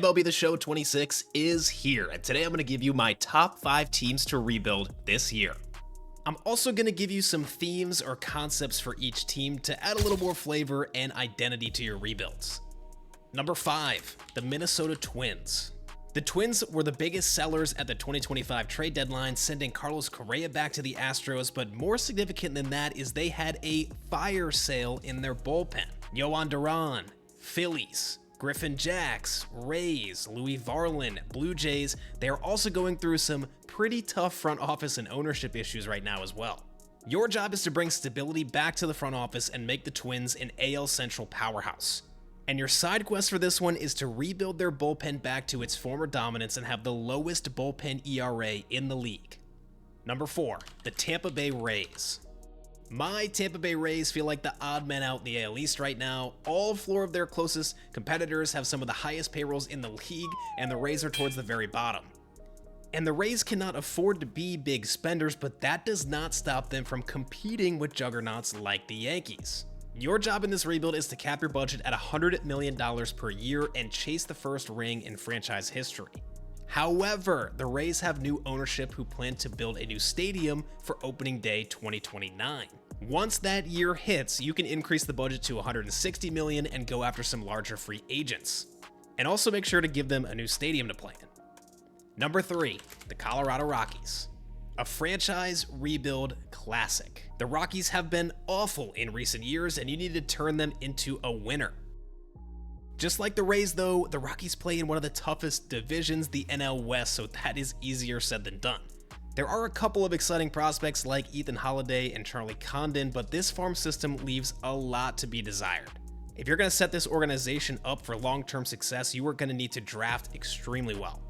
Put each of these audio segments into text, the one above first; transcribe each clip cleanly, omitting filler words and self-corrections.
MLB the Show 26 is here, and today I'm going to give you my top 5 teams to rebuild this year. I'm also going to give you some themes or concepts for each team to add a little more flavor and identity to your rebuilds. Number 5, the Minnesota Twins. The Twins were the biggest sellers at the 2025 trade deadline, sending Carlos Correa back to the Astros, but more significant than that is they had a fire sale in their bullpen. Yohan Duran, Phillies, Griffin Jacks, Rays, Louis Varland, Blue Jays, they are also going through some pretty tough front office and ownership issues right now as well. Your job is to bring stability back to the front office and make the Twins an AL Central powerhouse. And your side quest for this one is to rebuild their bullpen back to its former dominance and have the lowest bullpen ERA in the league. Number 4, the Tampa Bay Rays. My Tampa Bay Rays feel like the odd man out in the AL East right now. All 4 of their closest competitors have some of the highest payrolls in the league, and the Rays are towards the very bottom. And the Rays cannot afford to be big spenders, but that does not stop them from competing with juggernauts like the Yankees. Your job in this rebuild is to cap your budget at $100 million per year and chase the first ring in franchise history. However, the Rays have new ownership who plan to build a new stadium for opening day 2029. Once that year hits, you can increase the budget to $160 million and go after some larger free agents. And also make sure to give them a new stadium to play in. Number 3, the Colorado Rockies. A franchise rebuild classic. The Rockies have been awful in recent years, and you need to turn them into a winner. Just like the Rays though, the Rockies play in one of the toughest divisions, the NL West, so that is easier said than done. There are a couple of exciting prospects like Ethan Holiday and Charlie Condon, but this farm system leaves a lot to be desired. If you're going to set this organization up for long-term success, you are going to need to draft extremely well.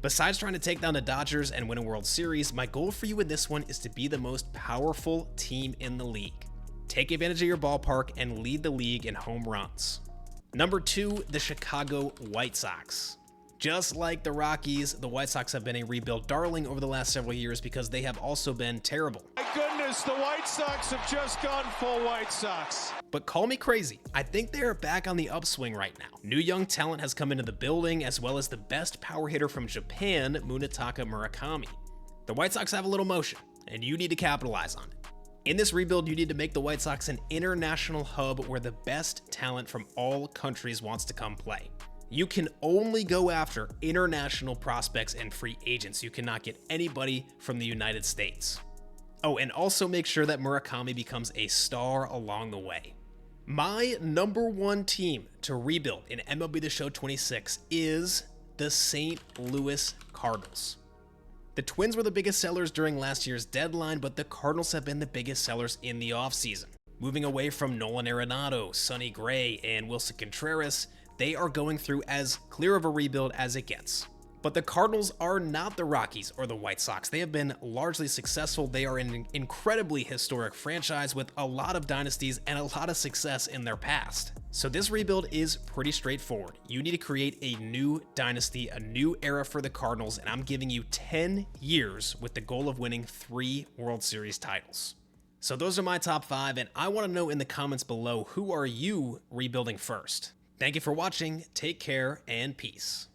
Besides trying to take down the Dodgers and win a World Series, my goal for you in this one is to be the most powerful team in the league. Take advantage of your ballpark and lead the league in home runs. Number 2, the Chicago White Sox. Just like the Rockies, the White Sox have been a rebuild darling over the last several years because they have also been terrible. My goodness, the White Sox have just gone full White Sox. But call me crazy, I think they are back on the upswing right now. New young talent has come into the building, as well as the best power hitter from Japan, Munetaka Murakami. The White Sox have a little motion, and you need to capitalize on it. In this rebuild, you need to make the White Sox an international hub where the best talent from all countries wants to come play. You can only go after international prospects and free agents. You cannot get anybody from the United States. Oh, and also make sure that Murakami becomes a star along the way. My number 1 team to rebuild in MLB the Show 26 is the St. Louis Cardinals. The Twins were the biggest sellers during last year's deadline, but the Cardinals have been the biggest sellers in the offseason. Moving away from Nolan Arenado, Sonny Gray, and Wilson Contreras, they are going through as clear of a rebuild as it gets. But the Cardinals are not the Rockies or the White Sox. They have been largely successful. They are an incredibly historic franchise with a lot of dynasties and a lot of success in their past. So this rebuild is pretty straightforward. You need to create a new dynasty, a new era for the Cardinals, and I'm giving you 10 years with the goal of winning 3 World Series titles. So those are my top 5, and I want to know in the comments below, who are you rebuilding first? Thank you for watching, take care, and peace.